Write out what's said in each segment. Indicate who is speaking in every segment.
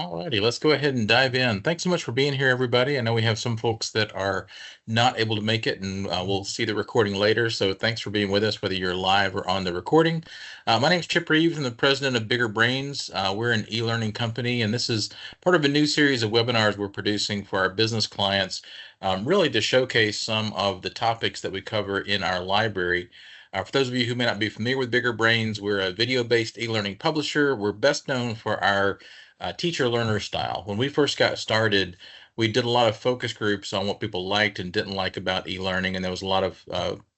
Speaker 1: Alrighty, let's go ahead and dive in. Thanks so much for being here, everybody. I know we have some folks that are not able to make it, and we'll see the recording later. So thanks for being with us, whether you're live or on the recording. My name is Chip Reeves. I'm the president of Bigger Brains. We're an e-learning company, and this is part of a new series of webinars we're producing for our business clients, really to showcase some of the topics that we cover in our library. For those of you who may not be familiar with Bigger Brains, we're a video-based e-learning publisher. We're best known for our teacher learner style. When we first got started, we did a lot of focus groups on what people liked and didn't like about e-learning, and there was a lot of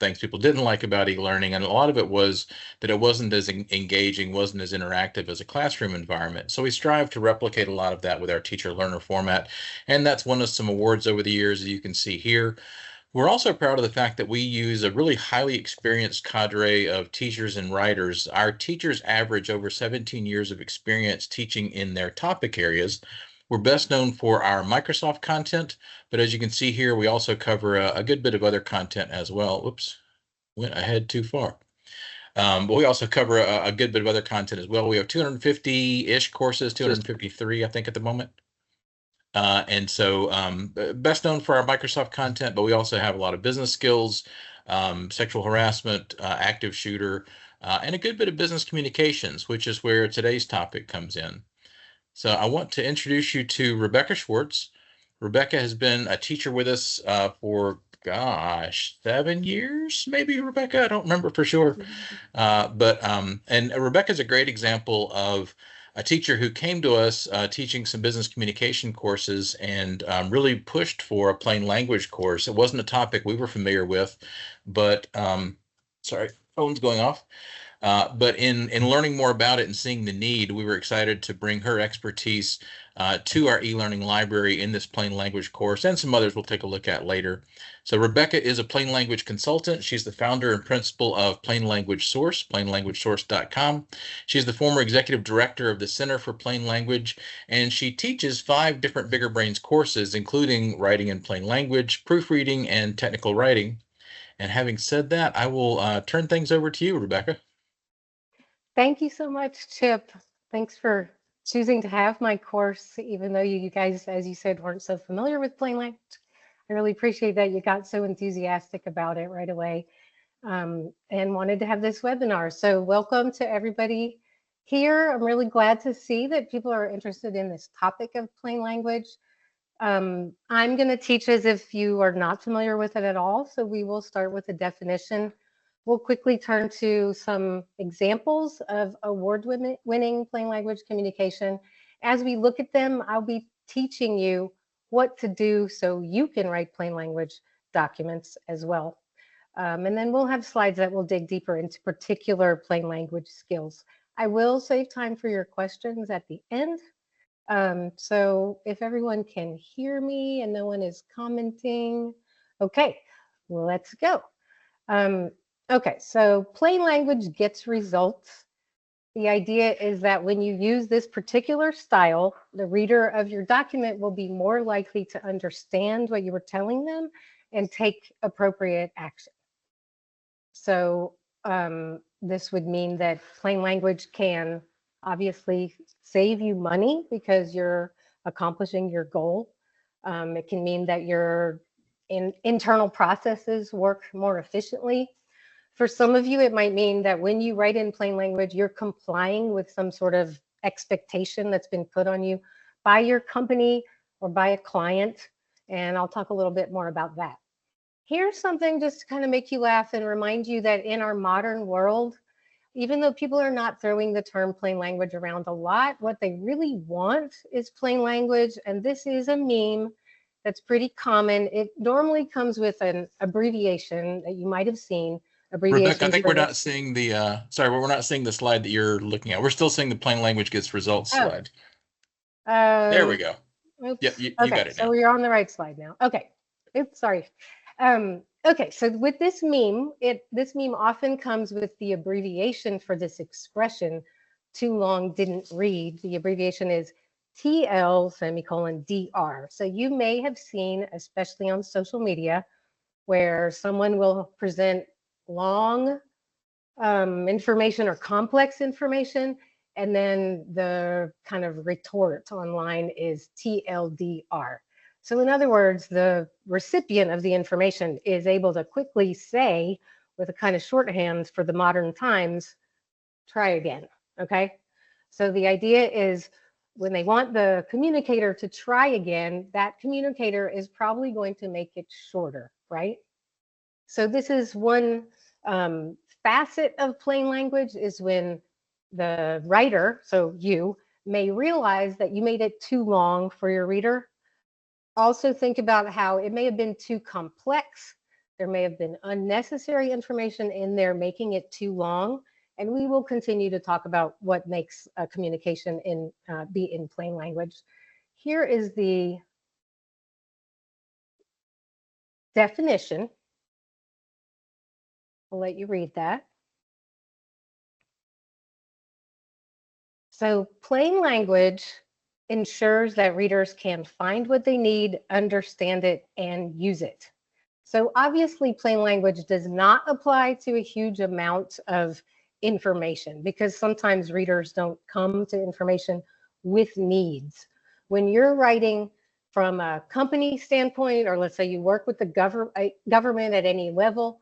Speaker 1: things people didn't like about e-learning, and a lot of it was that it wasn't as engaging, wasn't as interactive as a classroom environment. So we strive to replicate a lot of that with our teacher learner format, and that's won us some awards over the years, as you can see here. We're also proud of the fact that we use a really highly experienced cadre of teachers and writers. Our teachers average over 17 years of experience teaching in their topic areas. We're best known for our Microsoft content, but as you can see here, we also cover a good bit of other content as well. Whoops, went ahead too far. But we also cover a good bit of other content as well. We have 250-ish courses, 253, I think, at the moment. And so best known for our Microsoft content, but we also have a lot of business skills, sexual harassment, active shooter, and a good bit of business communications, which is where today's topic comes in. So I want to introduce you to Rebecca Schwartz. Rebecca has been a teacher with us for, gosh, 7 years, maybe, Rebecca? I don't remember for sure. And Rebecca is a great example of a teacher who came to us teaching some business communication courses and really pushed for a plain language course. It wasn't a topic we were familiar with, but sorry, phone's going off. But in learning more about it and seeing the need, we were excited to bring her expertise to our e-learning library in this plain language course, and some others we'll take a look at later. So Rebecca is a plain language consultant. She's the founder and principal of Plain Language Source, plainlanguagesource.com. She's the former executive director of the Center for Plain Language, and she teaches 5 different Bigger Brains courses, including writing in plain language, proofreading, and technical writing. And having said that, I will turn things over to you, Rebecca.
Speaker 2: Thank you so much, Chip. Thanks for choosing to have my course, even though you guys, as you said, weren't so familiar with plain language. I really appreciate that you got so enthusiastic about it right away and wanted to have this webinar. So welcome to everybody here. I'm really glad to see that people are interested in this topic of plain language. I'm going to teach as if you are not familiar with it at all. So we will start with a definition. We'll quickly turn to some examples of award-winning plain language communication. As we look at them, I'll be teaching you what to do so you can write plain language documents as well. And then we'll have slides that will dig deeper into particular plain language skills. I will save time for your questions at the end. So if everyone can hear me and no one is commenting, okay, let's go. Okay, so plain language gets results. The idea is that when you use this particular style, the reader of your document will be more likely to understand what you were telling them and take appropriate action. So this would mean that plain language can obviously save you money because you're accomplishing your goal. It can mean that your internal processes work more efficiently. For some of you, it might mean that when you write in plain language, you're complying with some sort of expectation that's been put on you by your company or by a client. And I'll talk a little bit more about that. Here's something just to kind of make you laugh and remind you that in our modern world, even though people are not throwing the term plain language around a lot, what they really want is plain language. And this is a meme that's pretty common. It normally comes with an abbreviation that you might have seen.
Speaker 1: Rebecca, I think we're not seeing the, sorry, we're not seeing the slide that you're looking at. We're still seeing the plain language gets results slide. There we go.
Speaker 2: Oops.
Speaker 1: Yep, you
Speaker 2: okay,
Speaker 1: got it now.
Speaker 2: So we're on the right slide now. Okay, oops, sorry. Okay, so with this meme, this meme often comes with the abbreviation for this expression, too long didn't read. The abbreviation is TL semicolon DR. So you may have seen, especially on social media, where someone will present long information or complex information And then the kind of retort online is TLDR. So in other words, the recipient of the information is able to quickly say, with a kind of shorthand for the modern times, try again, okay? So the idea is when they want the communicator to try again, that communicator is probably going to make it shorter, right? So this is one facet of plain language, is when the writer, so you, may realize that you made it too long for your reader. Also think about how it may have been too complex. There may have been unnecessary information in there, making it too long. And we will continue to talk about what makes a communication be in plain language. Here is the definition. I'll let you read that. So plain language ensures that readers can find what they need, understand it, and use it. So obviously plain language does not apply to a huge amount of information, because sometimes readers don't come to information with needs. When you're writing from a company standpoint, or let's say you work with the government at any level,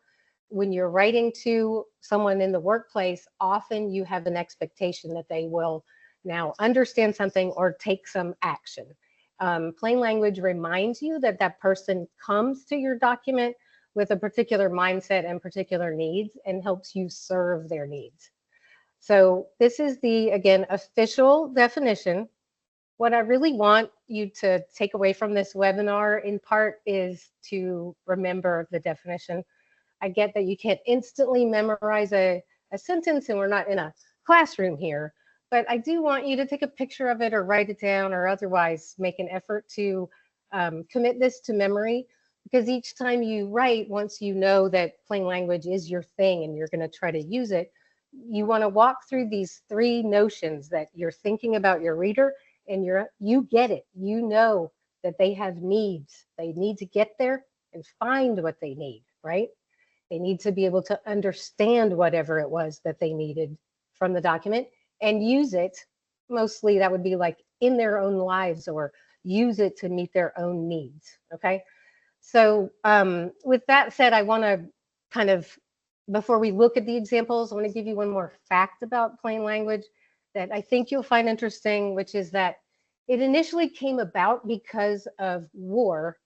Speaker 2: when you're writing to someone in the workplace, often you have an expectation that they will now understand something or take some action. Plain language reminds you that that person comes to your document with a particular mindset and particular needs, and helps you serve their needs. So this is the, again, official definition. What I really want you to take away from this webinar in part is to remember the definition. I get that you can't instantly memorize a sentence, and we're not in a classroom here, but I do want you to take a picture of it or write it down, or otherwise make an effort to commit this to memory, because each time you write, once you know that plain language is your thing and you're going to try to use it, you want to walk through these three notions: that you're thinking about your reader, and you get it. You know that they have needs. They need to get there and find what they need, right? They need to be able to understand whatever it was that they needed from the document and use it. Mostly that would be like in their own lives, or use it to meet their own needs, okay? So with that said, I want to kind of, before we look at the examples, I want to give you one more fact about plain language that I think you'll find interesting, which is that it initially came about because of war.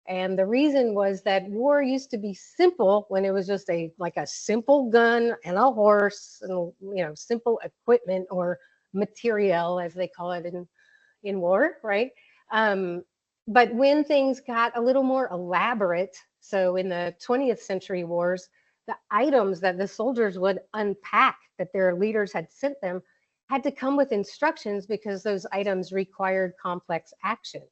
Speaker 2: And the reason was that war used to be simple when it was just like a simple gun and a horse and, you know, simple equipment or materiel, as they call it in war, right? But when things got a little more elaborate, so in the 20th century wars, the items that the soldiers would unpack that their leaders had sent them had to come with instructions, because those items required complex action,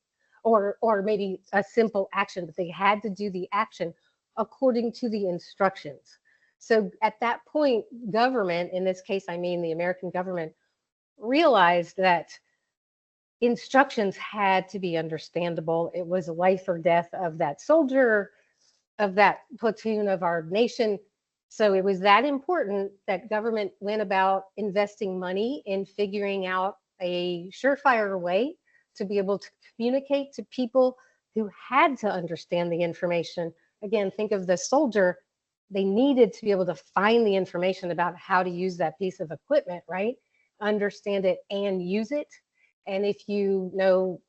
Speaker 2: or maybe a simple action, but they had to do the action according to the instructions. So at that point, government, in this case, I mean the American government, realized that instructions had to be understandable. It was life or death of that soldier, of that platoon, of our nation. So it was that important that government went about investing money in figuring out a surefire way to be able to communicate to people who had to understand the information. Again, think of the soldier. They needed to be able to find the information about how to use that piece of equipment, right? Understand it and use it. And if you know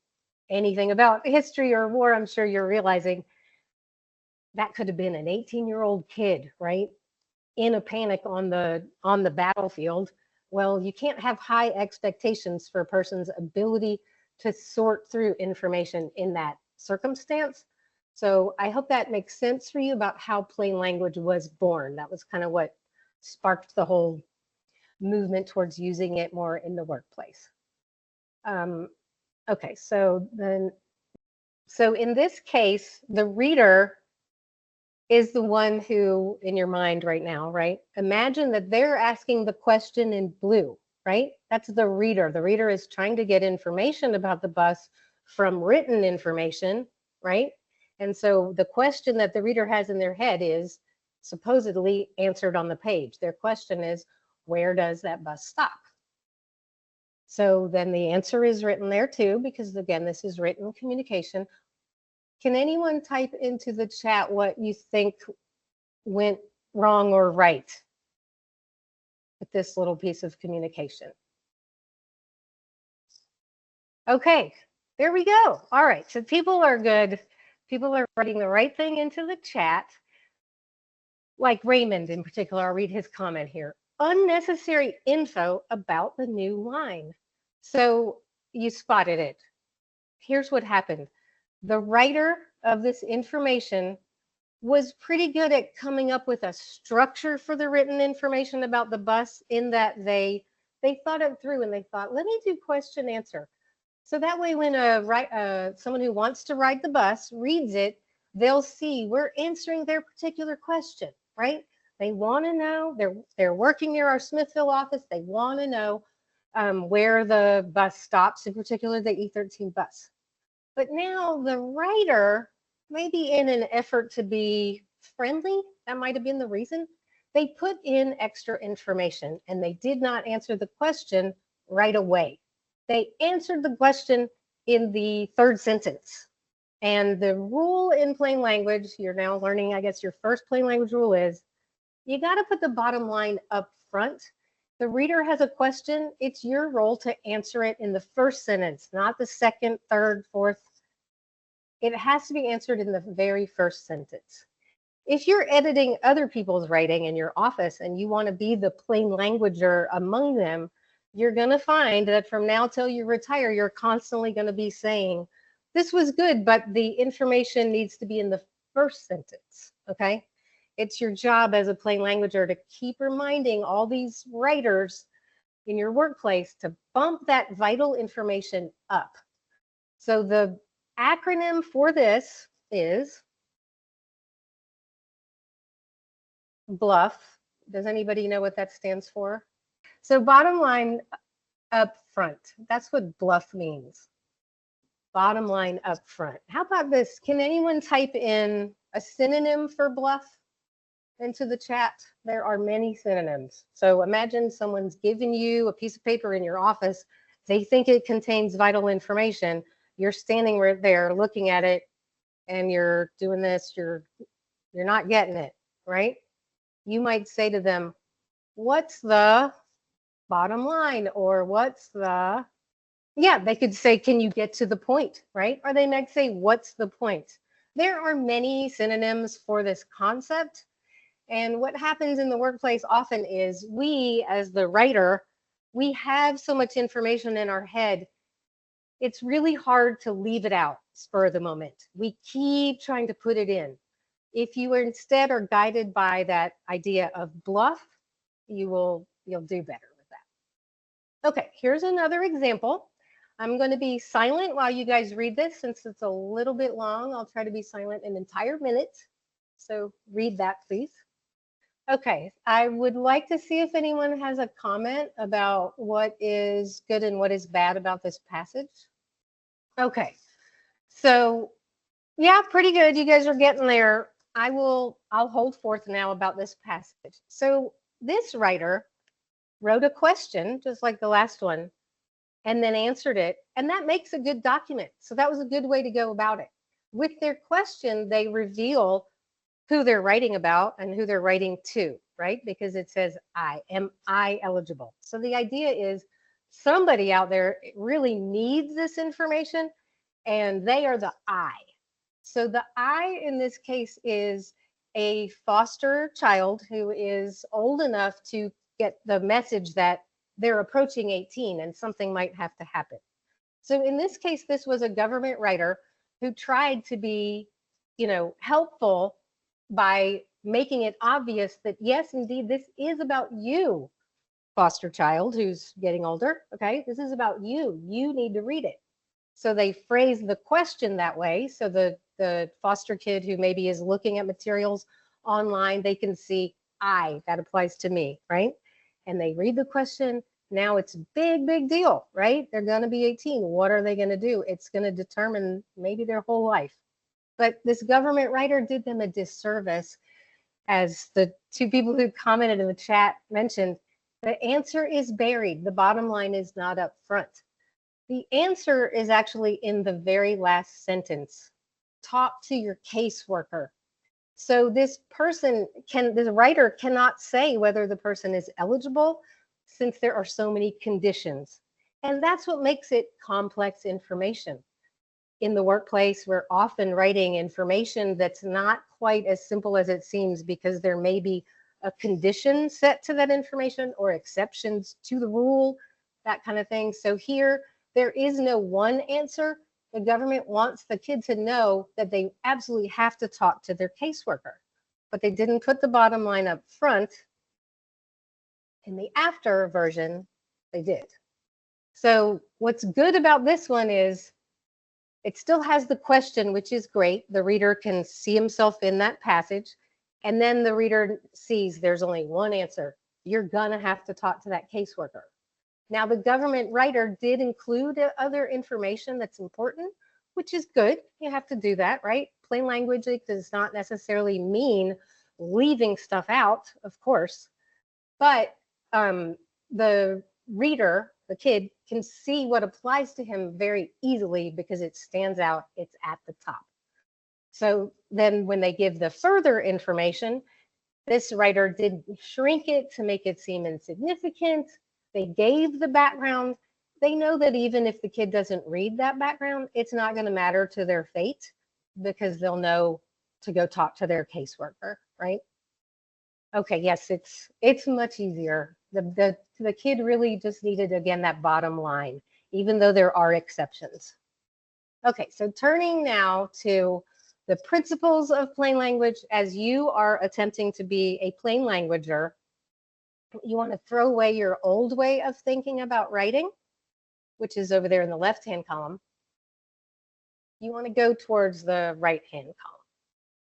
Speaker 2: anything about history or war, I'm sure you're realizing that could have been an 18-year-old kid, right? In a panic on the battlefield. Well, you can't have high expectations for a person's ability to sort through information in that circumstance. So I hope that makes sense for you about how plain language was born. That was kind of what sparked the whole movement towards using it more in the workplace. Okay, so in this case, the reader is the one who, in your mind right now, right? Imagine that they're asking the question in blue, right? That's the reader. The reader is trying to get information about the bus from written information, right? And so the question that the reader has in their head is supposedly answered on the page. Their question is, where does that bus stop? So then the answer is written there too, because again, this is written communication. Can anyone type into the chat what you think went wrong or right with this little piece of communication? Okay, there we go. All right, so people are good. People are writing the right thing into the chat. Like Raymond in particular, I'll read his comment here. Unnecessary info about the new line. So you spotted it. Here's what happened. The writer of this information was pretty good at coming up with a structure for the written information about the bus, in that they thought it through and they thought, let me do question answer. So that way when someone who wants to ride the bus reads it, they'll see we're answering their particular question, right? They want to know, they're working near our Smithville office, they want to know where the bus stops, in particular the E13 bus. But now the writer, maybe in an effort to be friendly, that might have been the reason, they put in extra information and they did not answer the question right away. They answered the question in the third sentence. And the rule in plain language, you're now learning, I guess your first plain language rule is, you got to put the bottom line up front. The reader has a question, it's your role to answer it in the first sentence, not the second, third, fourth. It has to be answered in the very first sentence. If you're editing other people's writing in your office and you want to be the plain languager among them, you're going to find that from now till you retire, you're constantly going to be saying, this was good, but the information needs to be in the first sentence, okay? It's your job as a plain languager to keep reminding all these writers in your workplace to bump that vital information up. So the acronym for this is BLUF. Does anybody know what that stands for? So bottom line up front. That's what BLUF means. Bottom line up front. How about this? Can anyone type in a synonym for BLUF into the chat? There are many synonyms. So imagine someone's given you a piece of paper in your office. They think it contains vital information. You're standing right there looking at it and you're doing this. You're not getting it, right? You might say to them, what's the bottom line? Or what's the, yeah, they could say, can you get to the point, right? Or they might say, what's the point? There are many synonyms for this concept. And what happens in the workplace often is we, as the writer, we have so much information in our head, it's really hard to leave it out spur of the moment. We keep trying to put it in. If you instead are guided by that idea of BLUF, you'll do better with that. Okay, here's another example. I'm going to be silent while you guys read this since it's a little bit long. I'll try to be silent an entire minute. So read that, please. Okay, I would like to see if anyone has a comment about what is good and what is bad about this passage. Okay, so yeah, pretty good. You guys are getting there. I'll hold forth now about this passage. So this writer wrote a question, just like the last one, and then answered it. And that makes a good document. So that was a good way to go about it. With their question, they reveal who they're writing about and who they're writing to, right? Because it says, am I eligible? So the idea is somebody out there really needs this information and they are the I. So the I in this case is a foster child who is old enough to get the message that they're approaching 18 and something might have to happen. So in this case, this was a government writer who tried to be, helpful by making it obvious that yes, indeed, this is about you, foster child who's getting older. Okay, this is about you. You need to read it. So they phrase the question that way. So the foster kid who maybe is looking at materials online, they can see, that applies to me, right? And they read the question. Now it's big deal, right? They're going to be 18. What are they going to do? It's going to determine maybe their whole life. But this government writer did them a disservice. As the two people who commented in the chat mentioned, The answer is buried. The bottom line is not up front. The answer is actually in the very last sentence. Talk to your caseworker. So this the writer cannot say whether the person is eligible since there are so many conditions. And that's what makes it complex information. In the workplace, we're often writing information that's not quite as simple as it seems because there may be a condition set to that information or exceptions to the rule, that kind of thing. So here, there is no one answer. The government wants the kid to know that they absolutely have to talk to their caseworker, but they didn't put the bottom line up front. In the after version, they did. So what's good about this one is it still has the question, which is great. The reader can see himself in that passage, and then the reader sees there's only one answer. You're gonna have to talk to that caseworker. Now, the government writer did include other information that's important, which is good. You have to do that, right? Plain language does not necessarily mean leaving stuff out, of course, but the reader, the kid, can see what applies to him very easily because it stands out, it's at the top. So then when they give the further information, this writer did shrink it to make it seem insignificant. They gave the background. They know that even if the kid doesn't read that background, it's not going to matter to their fate because they'll know to go talk to their caseworker, right? Okay, yes, it's much easier. The kid really just needed, again, that bottom line, even though there are exceptions. Okay, so turning now to the principles of plain language. As you are attempting to be a plain languager, you want to throw away your old way of thinking about writing, which is over there in the left-hand column. You want to go towards the right-hand column.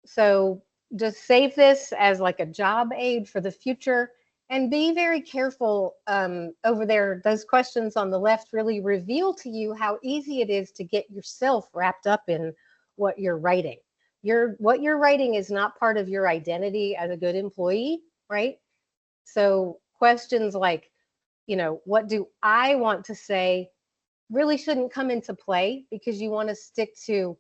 Speaker 2: So just save this as like a job aid for the future and be very careful over there. Those questions on the left really reveal to you how easy it is to get yourself wrapped up in what you're writing. What you're writing is not part of your identity as a good employee, right? So questions like, what do I want to say really shouldn't come into play because you want to stick to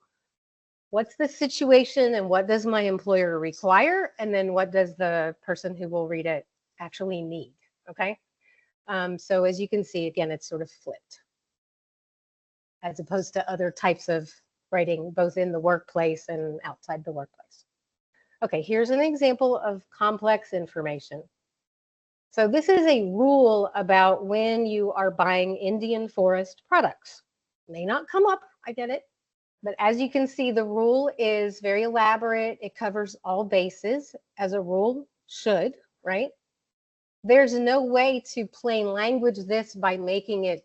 Speaker 2: what's the situation and what does my employer require? And then what does the person who will read it actually need, okay? So as you can see, again, it's sort of flipped as opposed to other types of writing, both in the workplace and outside the workplace. Okay, here's an example of complex information. So this is a rule about when you are buying Indian forest products. May not come up, I get it. But as you can see, the rule is very elaborate. It covers all bases, as a rule should, right? There's no way to plain language this by making it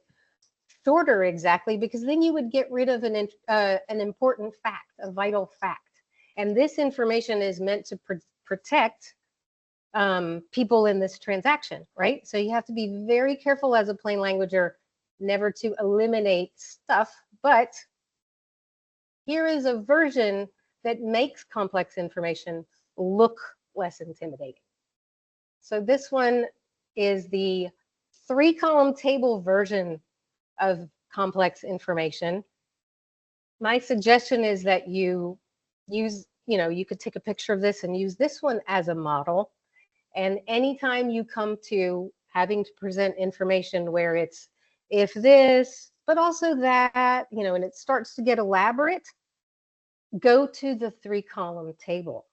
Speaker 2: shorter exactly, because then you would get rid of an important fact, a vital fact. And this information is meant to protect people in this transaction, right? So you have to be very careful as a plain languager never to eliminate stuff, but here is a version that makes complex information look less intimidating. So this one is the 3-column table version of complex information. My suggestion is that you use, you could take a picture of this and use this one as a model. And anytime you come to having to present information where it's if this, but also that, and it starts to get elaborate, go to the 3-column table.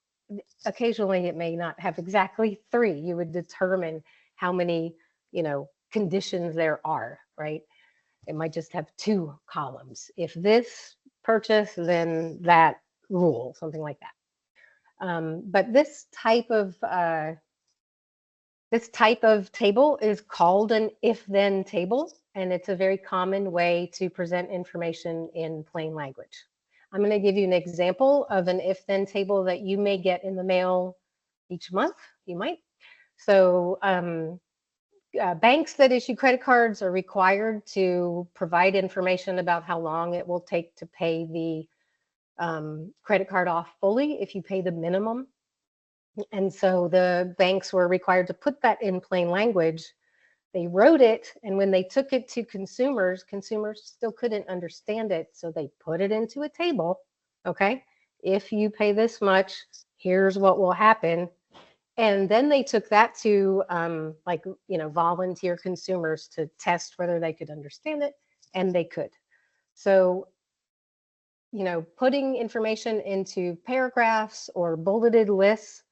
Speaker 2: Occasionally, it may not have exactly 3. You would determine how many, conditions there are, right? It might just have 2 columns. If this purchase, then that rule, something like that. But this type of table is called an if-then table, and it's a very common way to present information in plain language. I'm going to give you an example of an if-then table that you may get in the mail each month. You might. So banks that issue credit cards are required to provide information about how long it will take to pay the credit card off fully if you pay the minimum. And so the banks were required to put that in plain language They wrote it, and when they took it to consumers, consumers still couldn't understand it. So they put it into a table. Okay. If you pay this much, here's what will happen. And then they took that to like, volunteer consumers to test whether they could understand it, and they could. So, putting information into paragraphs or bulleted lists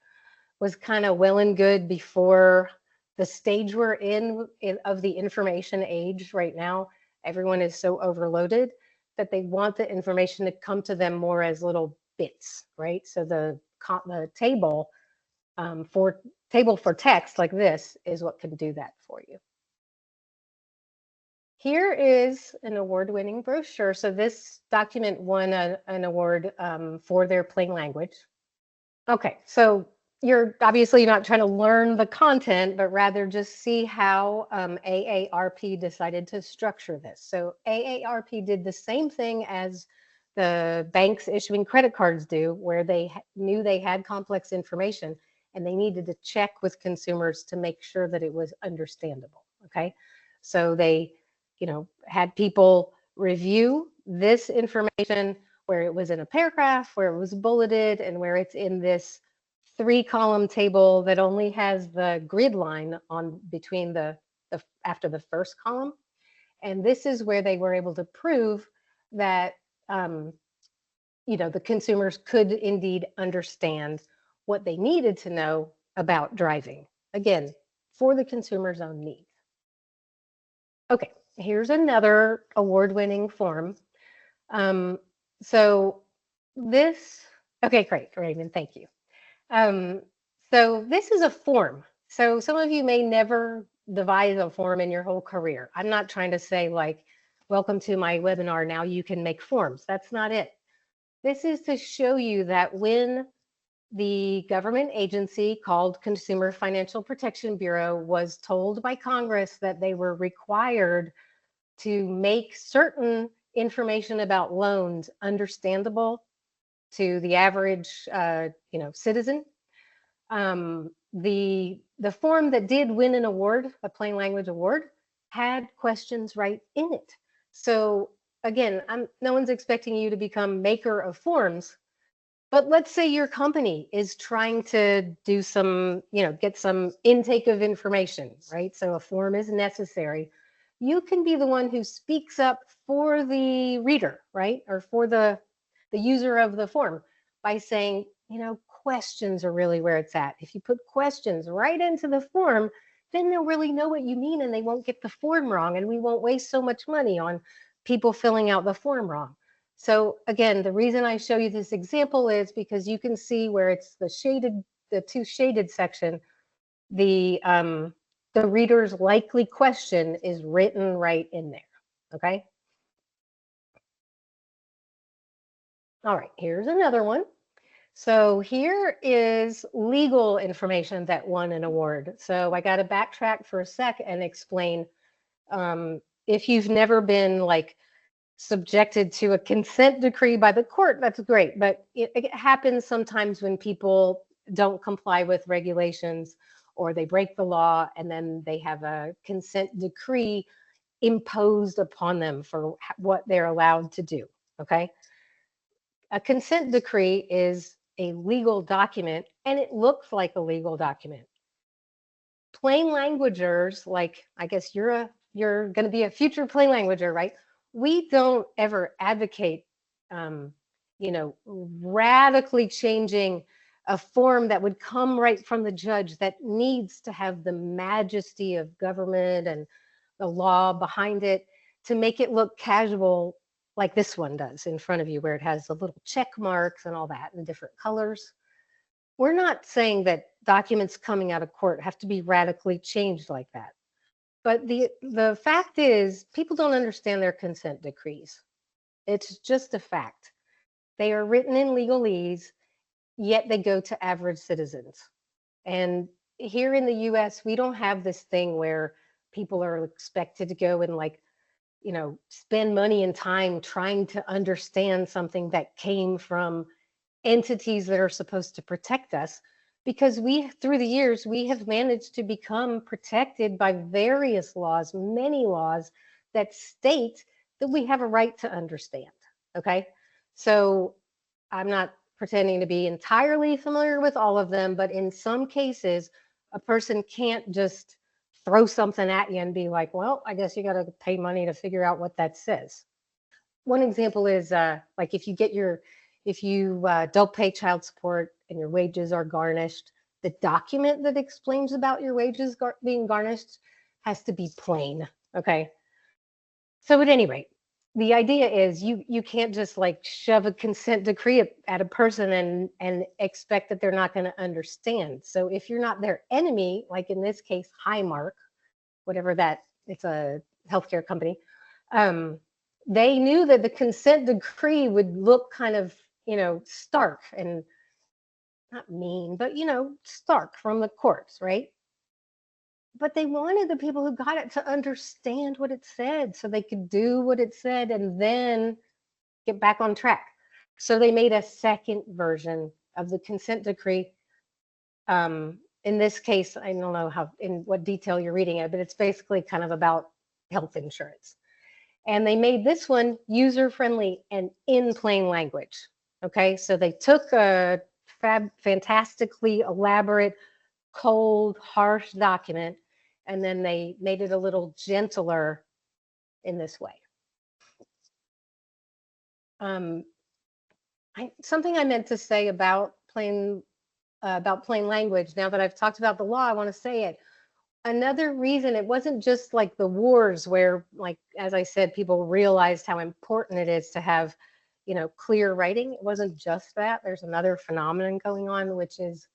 Speaker 2: was kind of well and good before the stage we're in of the information age right now. Everyone is so overloaded that they want the information to come to them more as little bits, right? So the table for text like this is what can do that for you. Here is an award-winning brochure. So this document won an award for their plain language. Okay, so you're obviously not trying to learn the content, but rather just see how AARP decided to structure this. So AARP did the same thing as the banks issuing credit cards do, where they knew they had complex information and they needed to check with consumers to make sure that it was understandable. Okay, so they, had people review this information where it was in a paragraph, where it was bulleted, and where it's in this 3-column table that only has the grid line on between the after the first column. And this is where they were able to prove that the consumers could indeed understand what they needed to know about driving. Again, for the consumer's own needs. Okay, here's another award-winning form. So this, okay, great, Raymond, thank you. So this is a form. So some of you may never devise a form in your whole career. I'm not trying to say like, welcome to my webinar, now you can make forms. That's not it. This is to show you that when the government agency called Consumer Financial Protection Bureau was told by Congress that they were required to make certain information about loans understandable to the average, citizen. The form that did win an award, a plain language award, had questions right in it. So again, no one's expecting you to become maker of forms, but let's say your company is trying to do some, get some intake of information, right? So a form is necessary. You can be the one who speaks up for the reader, right? Or for the user of the form by saying, questions are really where it's at. If you put questions right into the form, then they'll really know what you mean and they won't get the form wrong, and we won't waste so much money on people filling out the form wrong. So again, the reason I show you this example is because you can see where it's the 2 shaded section, the reader's likely question is written right in there, okay? All right, here's another one. So here is legal information that won an award. So I got to backtrack for a sec and explain, if you've never been like subjected to a consent decree by the court, that's great. But it happens sometimes when people don't comply with regulations or they break the law and then they have a consent decree imposed upon them for what they're allowed to do, okay? A consent decree is a legal document and it looks like a legal document. Plain languagers, like I guess you're going to be a future plain languager, right? We don't ever advocate, radically changing a form that would come right from the judge that needs to have the majesty of government and the law behind it to make it look casual like this one does in front of you, where it has the little check marks and all that in different colors. We're not saying that documents coming out of court have to be radically changed like that. But the fact is, people don't understand their consent decrees. It's just a fact. They are written in legalese, yet they go to average citizens. And here in the US, we don't have this thing where people are expected to go and spend money and time trying to understand something that came from entities that are supposed to protect us. because through the years, we have managed to become protected by various laws, many laws that state that we have a right to understand. Okay. So I'm not pretending to be entirely familiar with all of them, but in some cases, a person can't just throw something at you and be like, well, I guess you got to pay money to figure out what that says. One example is like if you don't pay child support and your wages are garnished, the document that explains about your wages being garnished has to be plain. Okay. So at any rate, the idea is you can't just like shove a consent decree at a person and expect that they're not going to understand. So if you're not their enemy, like in this case, Highmark, whatever that, it's a healthcare company, um, they knew that the consent decree would look kind of, stark and not mean, but, stark from the courts, right? But they wanted the people who got it to understand what it said so they could do what it said and then get back on track. So they made a second version of the consent decree. In this case, I don't know in what detail you're reading it, but it's basically kind of about health insurance. And they made this one user friendly and in plain language. Okay, so they took a fantastically elaborate, cold, harsh document, and then they made it a little gentler in this way. Something I meant to say about plain language. Now that I've talked about the law, I want to say it. Another reason, it wasn't just like the wars where, like, as I said, people realized how important it is to have, clear writing. It wasn't just that. There's another phenomenon going on, which is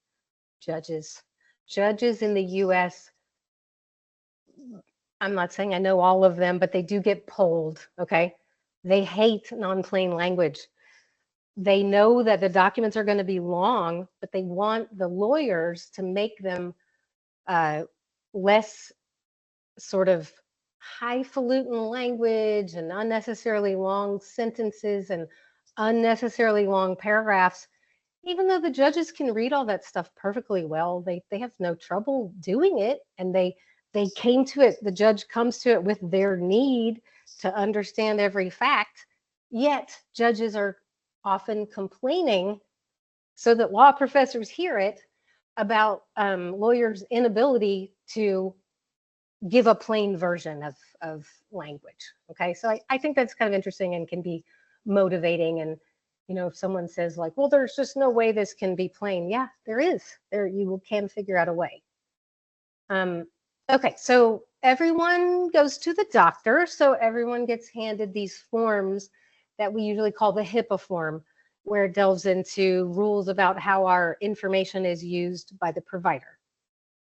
Speaker 2: judges. Judges in the US, I'm not saying I know all of them, but they do get polled, okay? They hate non-plain language. They know that the documents are going to be long, but they want the lawyers to make them less sort of highfalutin language and unnecessarily long sentences and unnecessarily long paragraphs. Even though the judges can read all that stuff perfectly well, they have no trouble doing it, and they came to it. The judge comes to it with their need to understand every fact. Yet judges are often complaining, so that law professors hear it, about lawyers' inability to give a plain version of language. Okay, so I think that's kind of interesting and can be motivating. And if someone says like, well, there's just no way this can be plain, yeah, there is. You can figure out a way. Okay, so everyone goes to the doctor, so everyone gets handed these forms that we usually call the HIPAA form, where it delves into rules about how our information is used by the provider.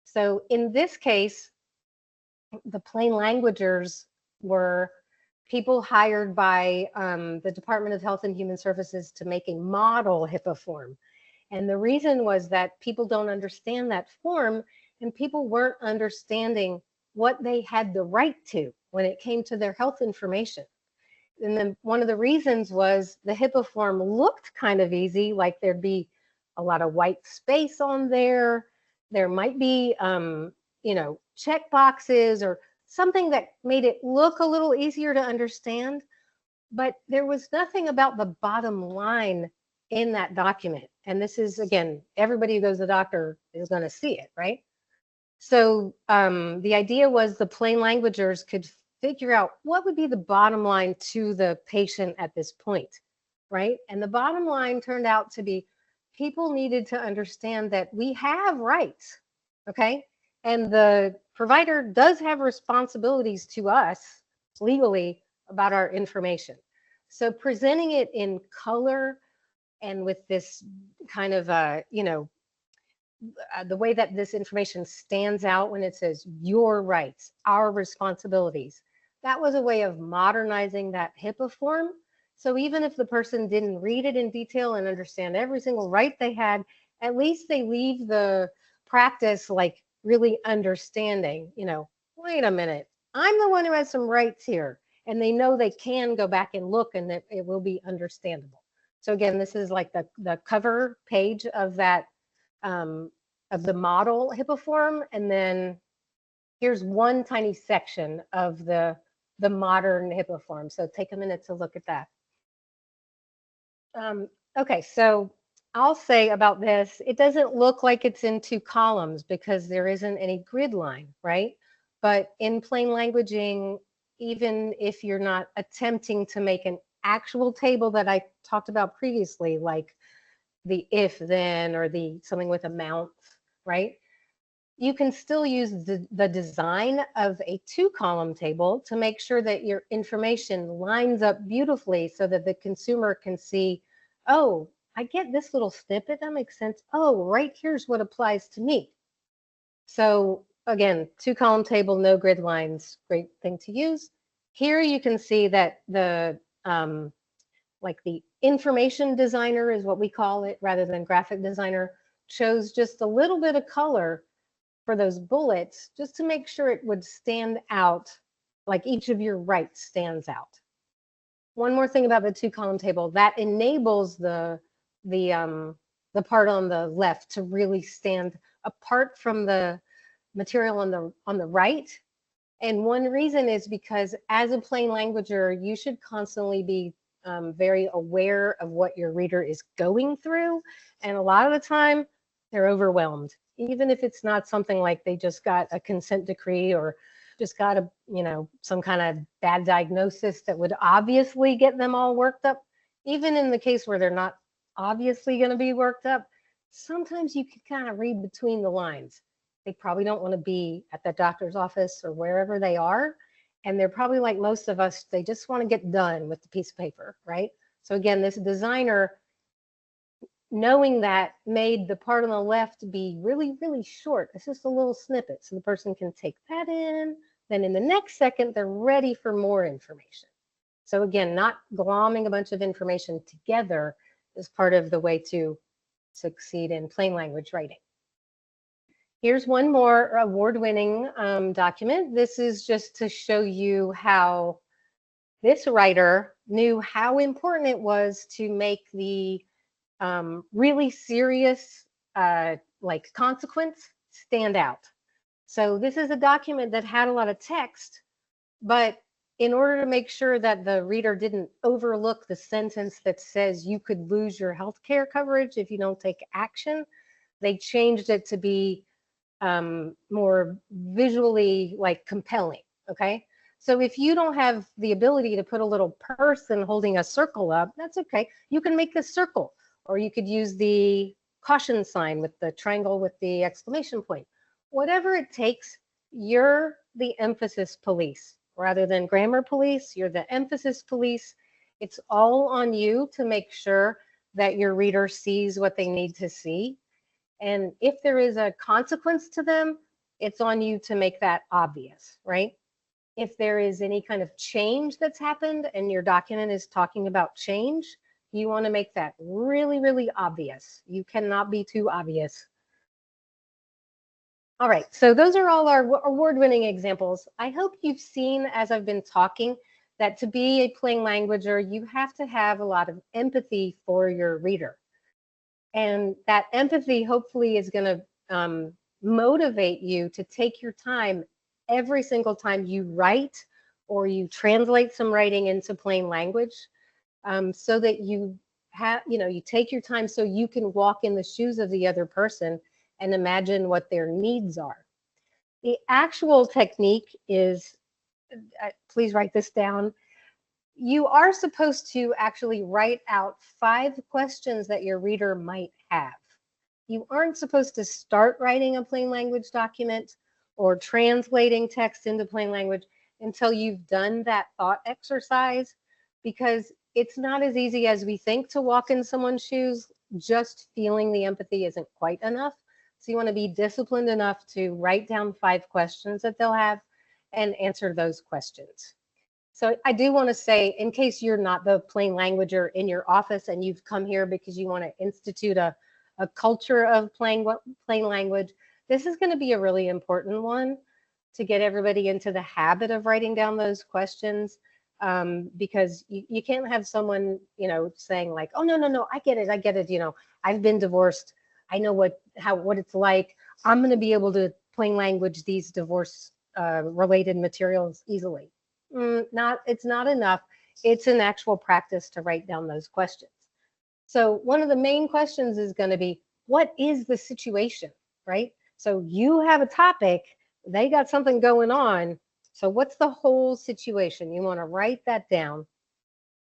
Speaker 2: So in this case, the plain languagers were people hired by the Department of Health and Human Services to make a model HIPAA form. And the reason was that people don't understand that form, and people weren't understanding what they had the right to when it came to their health information. And then one of the reasons was the HIPAA form looked kind of easy, like there'd be a lot of white space on there. There might be, check boxes or something that made it look a little easier to understand. But there was nothing about the bottom line in that document. And this is, again, everybody who goes to the doctor is going to see it, right? So the idea was the plain languagers could figure out what would be the bottom line to the patient at this point, right? And the bottom line turned out to be people needed to understand that we have rights, okay? And the provider does have responsibilities to us legally about our information. So presenting it in color and with this kind of, the way that this information stands out when it says your rights, our responsibilities, that was a way of modernizing that HIPAA form. So even if the person didn't read it in detail and understand every single right they had, at least they leave the practice like really understanding, wait a minute, I'm the one who has some rights here. And they know they can go back and look and that it will be understandable. So again, this is like the cover page of that the model hippoform, and then here's one tiny section of the modern hippoform. So take a minute to look at that. Okay, so I'll say about this, it doesn't look like it's in two columns because there isn't any grid line, right? But in plain languaging, even if you're not attempting to make an actual table that I talked about previously, like the if then or the something with amounts, right? You can still use the design of a two-column table to make sure that your information lines up beautifully so that the consumer can see, oh, I get this little snippet, that makes sense. Oh, right here's what applies to me. So again, two-column table, no grid lines, great thing to use. Here you can see that the like the information designer is what we call it rather than graphic designer, chose just a little bit of color for those bullets just to make sure it would stand out, like each of your rights stands out. One more thing about the two-column table, that enables the part on the left to really stand apart from the material on the right. And one reason is because as a plain languager, you should constantly be very aware of what your reader is going through. And a lot of the time, they're overwhelmed, even if it's not something like they just got a consent decree or just got a, some kind of bad diagnosis that would obviously get them all worked up. Even in the case where they're not obviously going to be worked up, sometimes you can kind of read between the lines. They probably don't want to be at the doctor's office or wherever they are. And they're probably like most of us, they just want to get done with the piece of paper, right? So again, this designer, knowing that, made the part on the left be really, really short. It's just a little snippet so the person can take that in. Then in the next second, they're ready for more information. So again, not glomming a bunch of information together is part of the way to succeed in plain language writing. Here's one more award-winning document. This is just to show you how this writer knew how important it was to make the really serious like consequence stand out. So this is a document that had a lot of text, but in order to make sure that the reader didn't overlook the sentence that says you could lose your health care coverage if you don't take action, they changed it to be more visually like compelling, okay? So if you don't have the ability to put a little person holding a circle up, that's okay. You can make a circle, or you could use the caution sign with the triangle with the exclamation point. Whatever it takes, you're the emphasis police. Rather than grammar police, you're the emphasis police. It's all on you to make sure that your reader sees what they need to see. And if there is a consequence to them, it's on you to make that obvious, right? If there is any kind of change that's happened and your document is talking about change, you want to make that really, really obvious. You cannot be too obvious. All right, so those are all our award-winning examples. I hope you've seen, as I've been talking, that to be a plain languager, you have to have a lot of empathy for your reader. And that empathy hopefully is going to motivate you to take your time every single time you write or you translate some writing into plain language, so that you have, you take your time so you can walk in the shoes of the other person and imagine what their needs are. The actual technique is, please write this down. You are supposed to actually write out 5 questions that your reader might have. You aren't supposed to start writing a plain language document or translating text into plain language until you've done that thought exercise, because it's not as easy as we think to walk in someone's shoes. Just feeling the empathy isn't quite enough. So you want to be disciplined enough to write down 5 questions that they'll have and answer those questions. So I do want to say, in case you're not the plain languager in your office and you've come here because you want to institute a culture of plain language, this is going to be a really important one to get everybody into the habit of writing down those questions, because you can't have someone, saying like, oh, no, I get it. I've been divorced. I know what it's like. I'm going to be able to plain language these divorce related materials easily. It's not enough. It's an actual practice to write down those questions. So one of the main questions is going to be, what is the situation, right? So you have a topic, they got something going on. So what's the whole situation? You want to write that down.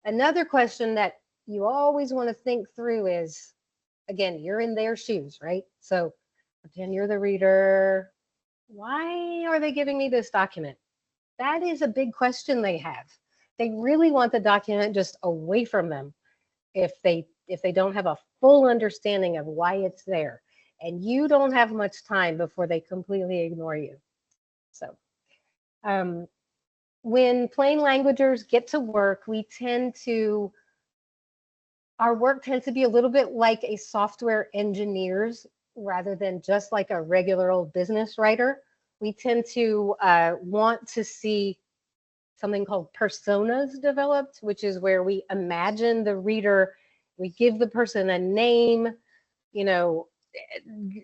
Speaker 2: Another question that you always want to think through is, again, you're in their shoes, right? So pretend you're the reader. Why are they giving me this document? That is a big question they have. They really want the document just away from them if they don't have a full understanding of why it's there. And you don't have much time before they completely ignore you. So when plain languagers get to work, our work tends to be a little bit like a software engineer's rather than just like a regular old business writer. We tend to want to see something called personas developed, which is where we imagine the reader, we give the person a name, you know,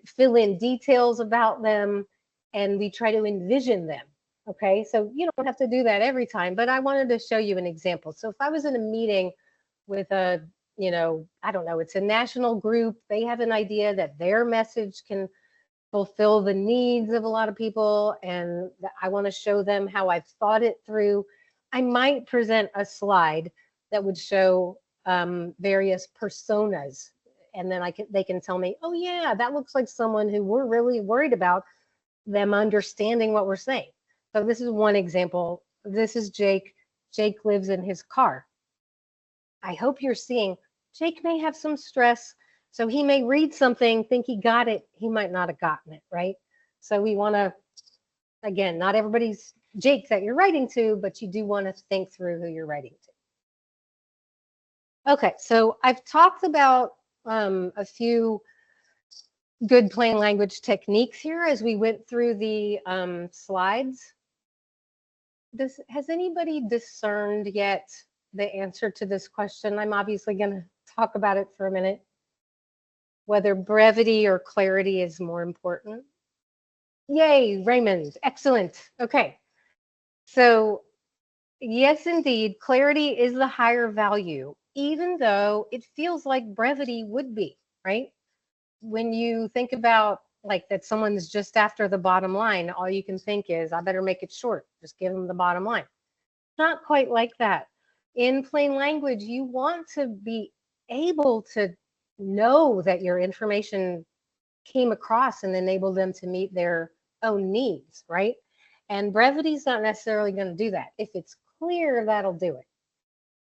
Speaker 2: fill in details about them, and we try to envision them. Okay, so you don't have to do that every time, but I wanted to show you an example. So if I was in a meeting with a, I don't know, it's a national group, they have an idea that their message can fulfill the needs of a lot of people, and I want to show them how I've thought it through. I might present a slide that would show various personas, and then they can tell me, oh yeah, that looks like someone who we're really worried about them understanding what we're saying. So this is one example. This is Jake. Jake lives in his car. I hope you're seeing Jake may have some stress. So he may read something, think he got it. He might not have gotten it, right? So we want to, again, not everybody's Jake that you're writing to, but you do want to think through who you're writing to. Okay, so I've talked about a few good plain language techniques here as we went through the slides. Has anybody discerned yet the answer to this question? I'm obviously going to talk about it for a minute. Whether brevity or clarity is more important. Yay, Raymond, excellent. Okay, so yes, indeed, clarity is the higher value, even though it feels like brevity would be, right? When you think about like that someone's just after the bottom line, all you can think is, I better make it short, just give them the bottom line. Not quite like that. In plain language, you want to be able to know that your information came across and enabled them to meet their own needs, right? And brevity is not necessarily going to do that. If it's clear, that'll do it.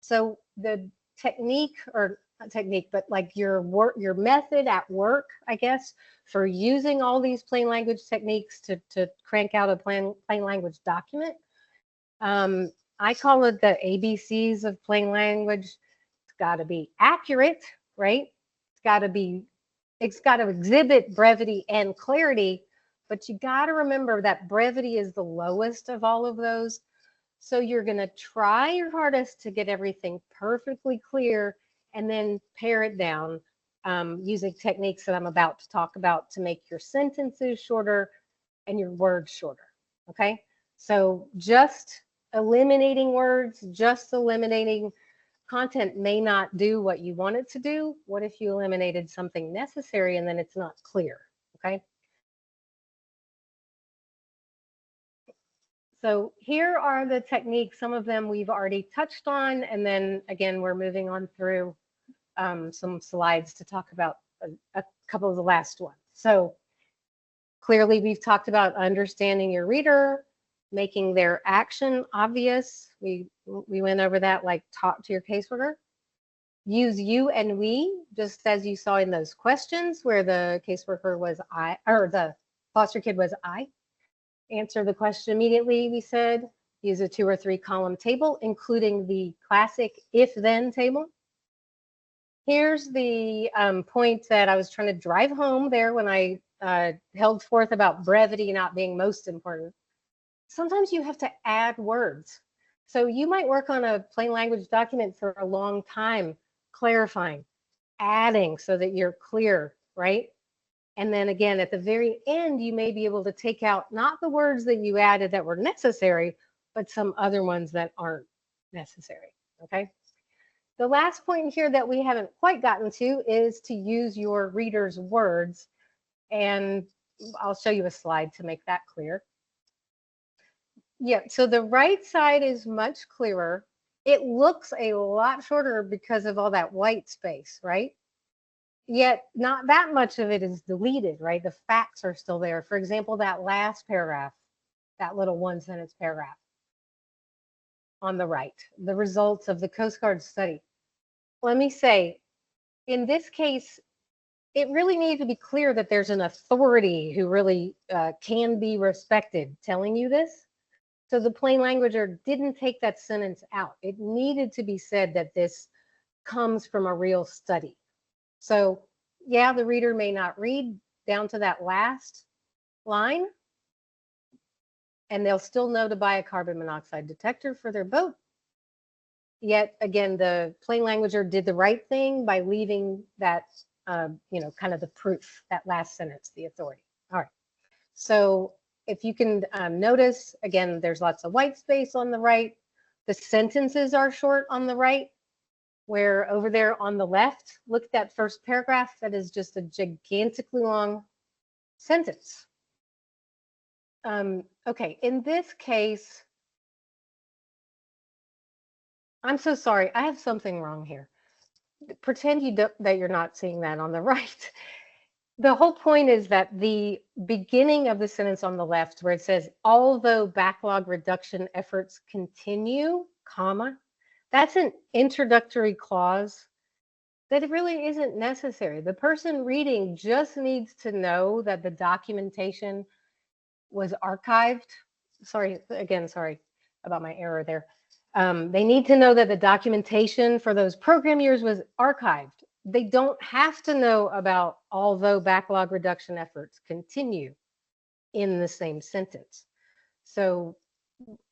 Speaker 2: So the technique, or not technique, but like your method at work, I guess, for using all these plain language techniques to crank out a plain language document. I call it the ABCs of plain language. It's got to be accurate, right? It's got to exhibit brevity and clarity, but you got to remember that brevity is the lowest of all of those. So you're going to try your hardest to get everything perfectly clear and then pare it down using techniques that I'm about to talk about to make your sentences shorter and your words shorter. Okay, so just eliminating words, just eliminating content may not do what you want it to do. What if you eliminated something necessary and then it's not clear? Okay. So here are the techniques. Some of them we've already touched on. And then again, we're moving on through some slides to talk about a couple of the last ones. So clearly we've talked about understanding your reader, making their action obvious. We went over that, like talk to your caseworker. Use you and we, just as you saw in those questions where the caseworker was I, or the foster kid was I. Answer the question immediately, we said. Use a 2 or 3 column table, including the classic if-then table. Here's the point that I was trying to drive home there when I held forth about brevity not being most important. Sometimes you have to add words. So you might work on a plain language document for a long time, clarifying, adding so that you're clear, right? And then again, at the very end, you may be able to take out not the words that you added that were necessary, but some other ones that aren't necessary. Okay. The last point here that we haven't quite gotten to is to use your reader's words. And I'll show you a slide to make that clear. Yeah, so the right side is much clearer. It looks a lot shorter because of all that white space, right? Yet not that much of it is deleted, right? The facts are still there. For example, that last paragraph, that little one sentence paragraph on the right, the results of the Coast Guard study. Let me say, in this case, it really needs to be clear that there's an authority who really can be respected telling you this. So the plain languager didn't take that sentence out. It needed to be said that this comes from a real study. So yeah, the reader may not read down to that last line, and they'll still know to buy a carbon monoxide detector for their boat. Yet again, the plain languager did the right thing by leaving that, kind of the proof, that last sentence, the authority. All right. So if you can notice, again, there's lots of white space on the right. The sentences are short on the right, where over there on the left, look at that first paragraph. That is just a gigantically long sentence. Okay, in this case, I'm so sorry. I have something wrong here. Pretend that you're not seeing that on the right. The whole point is that the beginning of the sentence on the left, where it says, although backlog reduction efforts continue, comma, that's an introductory clause that it really isn't necessary. The person reading just needs to know that the documentation was archived. Sorry about my error there. They need to know that the documentation for those program years was archived. They don't have to know about although backlog reduction efforts continue in the same sentence. So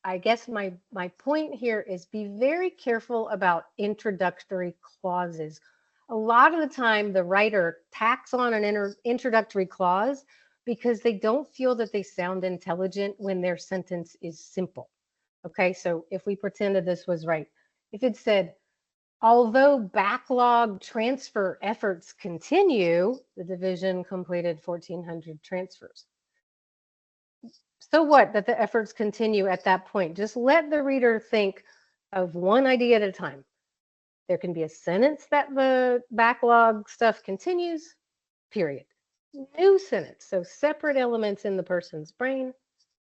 Speaker 2: I guess my point here is be very careful about introductory clauses. A lot of the time, the writer tacks on an introductory clause because they don't feel that they sound intelligent when their sentence is simple. Okay, so if we pretended this was right, if it said, although backlog transfer efforts continue, the division completed 1,400 transfers. So what that the efforts continue at that point? Just let the reader think of one idea at a time. There can be a sentence that the backlog stuff continues, period. New sentence, so separate elements in the person's brain.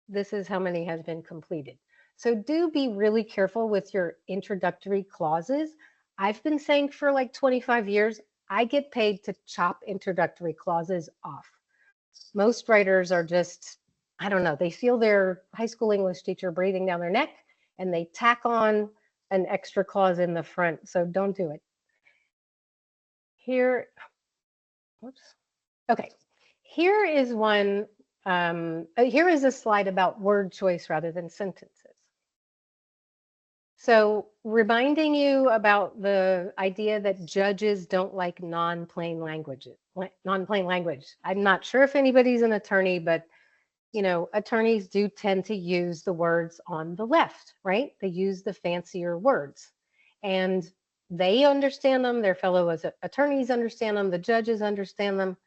Speaker 2: This is how many has been completed. So do be really careful with your introductory clauses. I've been saying for like 25 years, I get paid to chop introductory clauses off. Most writers are just, I don't know, they feel their high school English teacher breathing down their neck and they tack on an extra clause in the front. So don't do it. Here, whoops. Okay, here is one, here is a slide about word choice rather than sentences. So reminding you about the idea that judges don't like non-plain language. I'm not sure if anybody's an attorney, but attorneys do tend to use the words on the left, right? They use the fancier words and they understand them. Their fellow attorneys understand them. The judges understand them.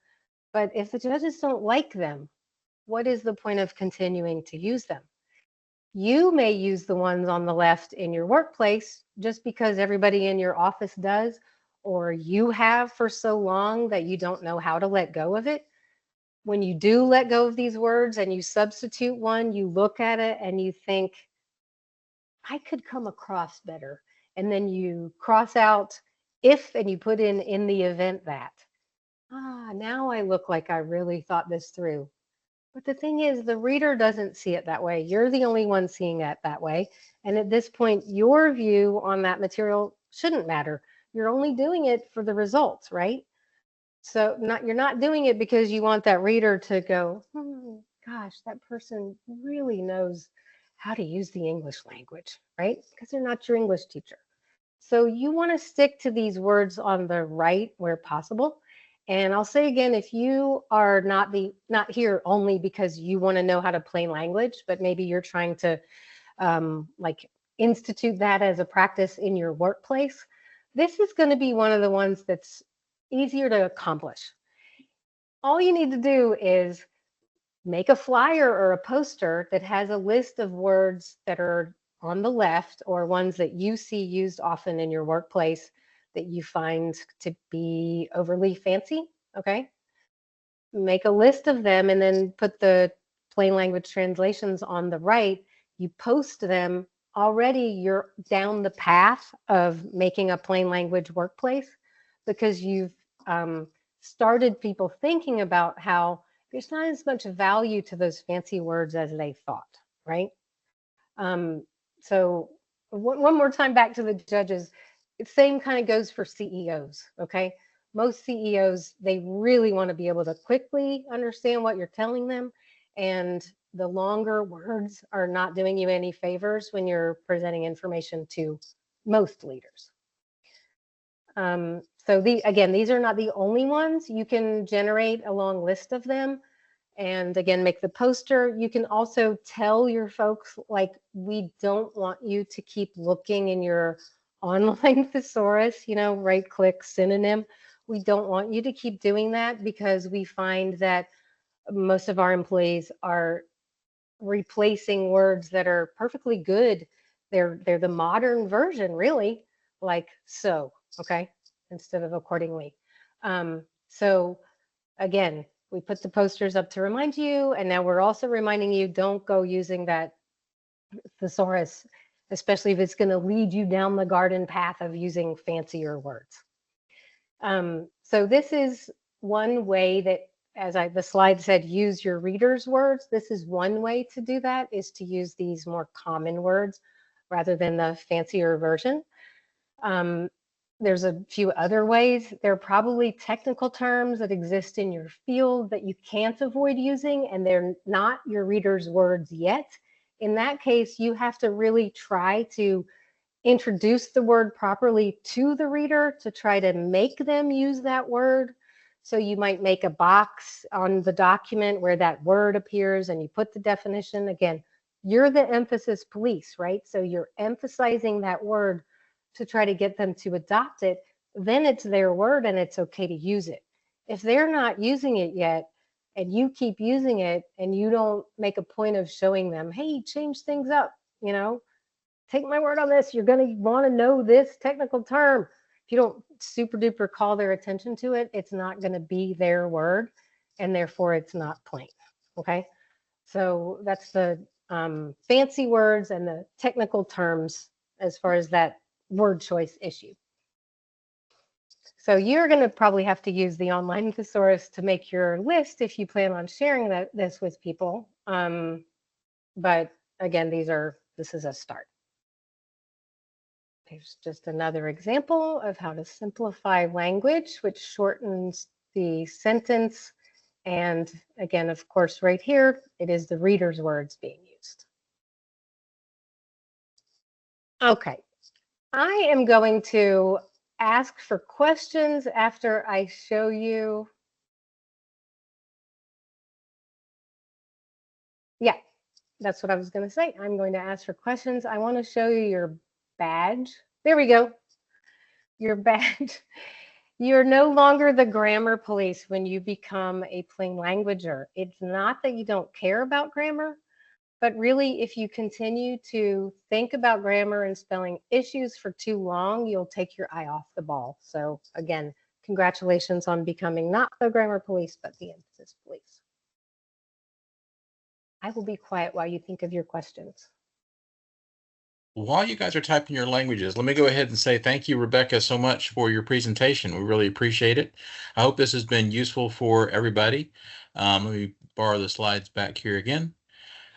Speaker 2: But if the judges don't like them, what is the point of continuing to use them? You may use the ones on the left in your workplace just because everybody in your office does, or you have for so long that you don't know how to let go of it. When you do let go of these words and you substitute one, you look at it and you think, I could come across better. And then you cross out if and you put in the event that. Now I look like I really thought this through. But the thing is, the reader doesn't see it that way. You're the only one seeing it that way. And at this point, your view on that material shouldn't matter. You're only doing it for the results, right? So you're not doing it because you want that reader to go, gosh, that person really knows how to use the English language, right? Because they're not your English teacher. So you want to stick to these words on the right where possible. And I'll say again, if you are not here only because you want to know how to plain language, but maybe you're trying to like institute that as a practice in your workplace, this is going to be one of the ones that's easier to accomplish. All you need to do is make a flyer or a poster that has a list of words that are on the left or ones that you see used often in your workplace that you find to be overly fancy. Okay. Make a list of them and then put the plain language translations on the right. You post them. Already you're down the path of making a plain language workplace because you've started people thinking about how there's not as much value to those fancy words as they thought, right? Um, so one more time back to the judges. Same kind of goes for CEOs, okay? Most CEOs, they really want to be able to quickly understand what you're telling them. And the longer words are not doing you any favors when you're presenting information to most leaders. So again, these are not the only ones. You can generate a long list of them and again, make the poster. You can also tell your folks, like, we don't want you to keep looking in your online thesaurus, right click synonym. We don't want you to keep doing that because we find that most of our employees are replacing words that are perfectly good. They're the modern version, really, like so, okay, instead of accordingly. So again, we put the posters up to remind you, and now we're also reminding you, don't go using that thesaurus, especially if it's going to lead you down the garden path of using fancier words. So this is one way that, as the slide said, use your reader's words. This is one way to do that, is to use these more common words rather than the fancier version. There's a few other ways. There are probably technical terms that exist in your field that you can't avoid using, and they're not your reader's words yet. In that case, you have to really try to introduce the word properly to the reader to try to make them use that word. So you might make a box on the document where that word appears and you put the definition. Again, you're the emphasis police, right? So you're emphasizing that word to try to get them to adopt it. Then it's their word and it's okay to use it. If they're not using it yet and you keep using it and you don't make a point of showing them, hey, change things up, take my word on this, you're going to want to know this technical term. If you don't super duper call their attention to it, it's not going to be their word, and therefore it's not plain. Okay, so that's the fancy words and the technical terms as far as that word choice issue. So you're going to probably have to use the online thesaurus to make your list if you plan on sharing this with people. But again, this is a start. There's just another example of how to simplify language, which shortens the sentence. And again, of course, right here, it is the reader's words being used. Okay, I am going to ask for questions after I show you. Yeah, that's what I was going to say. I'm going to ask for questions. I want to show you your badge. There we go. Your badge. You're no longer the grammar police when you become a plain languager. It's not that you don't care about grammar, but really, if you continue to think about grammar and spelling issues for too long, you'll take your eye off the ball. So again, congratulations on becoming not the grammar police, but the emphasis police. I will be quiet while you think of your questions.
Speaker 1: While you guys are typing your languages, let me go ahead and say thank you, Rebecca, so much for your presentation. We really appreciate it. I hope this has been useful for everybody. Let me borrow the slides back here again.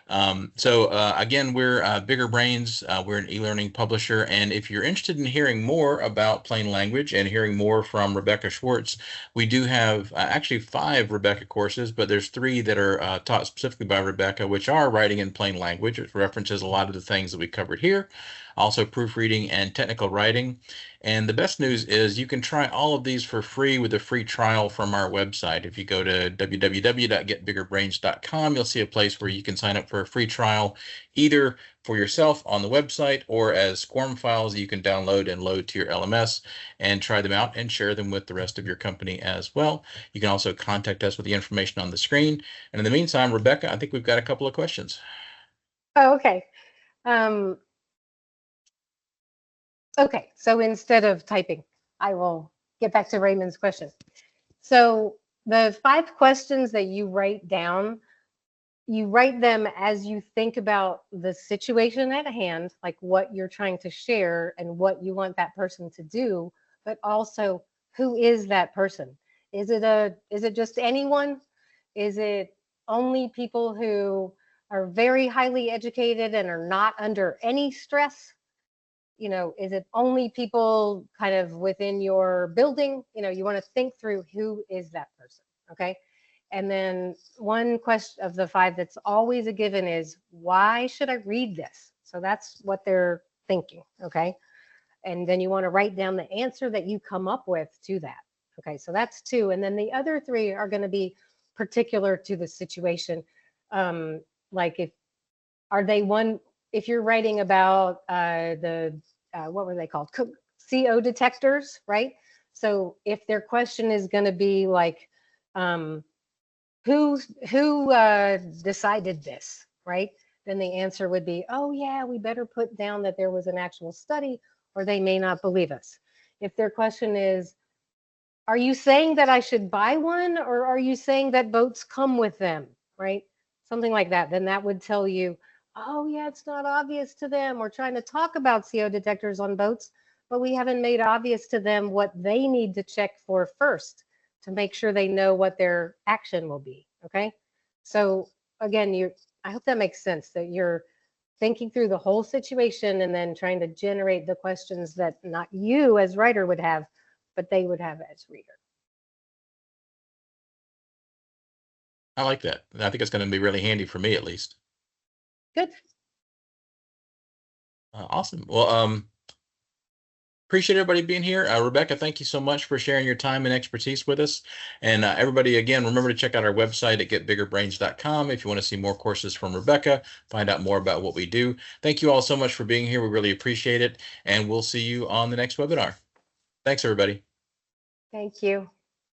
Speaker 1: Again, we're Bigger Brains. We're an e-learning publisher. And if you're interested in hearing more about plain language and hearing more from Rebecca Schwartz, we do have actually 5 Rebecca courses, but there's 3 that are taught specifically by Rebecca, which are writing in plain language, which references a lot of the things that we covered here. also proofreading and technical writing. And the best news is you can try all of these for free with a free trial from our website. If you go to www.getbiggerbrains.com, you'll see a place where you can sign up for a free trial, either for yourself on the website or as SCORM files you can download and load to your LMS and try them out and share them with the rest of your company as well. You can also contact us with the information on the screen. And in the meantime, Rebecca, I think we've got a couple of questions.
Speaker 2: Oh, okay. Okay, so instead of typing, I will get back to Raymond's question. So the 5 questions that you write down, you write them as you think about the situation at hand, like what you're trying to share and what you want that person to do, but also who is that person? Is it just anyone? Is it only people who are very highly educated and are not under any stress? Is it only people kind of within your building? You want to think through who is that person, okay? And then one question of the 5 that's always a given is, why should I read this? So that's what they're thinking, okay? And then you want to write down the answer that you come up with to that. Okay, so that's 2. And then the other 3 are going to be particular to the situation. Like if you're writing about what were they called? CO detectors, right? So if their question is going to be like, who decided this, right? Then the answer would be, oh yeah, we better put down that there was an actual study, or they may not believe us. If their question is, are you saying that I should buy one, or are you saying that boats come with them, right? Something like that. Then that would tell you, oh yeah, it's not obvious to them. We're trying to talk about CO detectors on boats, but we haven't made obvious to them what they need to check for first to make sure they know what their action will be. Okay. So again, I hope that makes sense, that you're thinking through the whole situation and then trying to generate the questions that not you as writer would have, but they would have as reader.
Speaker 1: I like that. I think it's going to be really handy for me, at least.
Speaker 2: Good.
Speaker 1: Awesome. Well, appreciate everybody being here. Rebecca, thank you so much for sharing your time and expertise with us. And everybody, again, remember to check out our website at getbiggerbrains.com if you want to see more courses from Rebecca, find out more about what we do. Thank you all so much for being here. We really appreciate it. And we'll see you on the next webinar. Thanks, everybody.
Speaker 2: Thank you.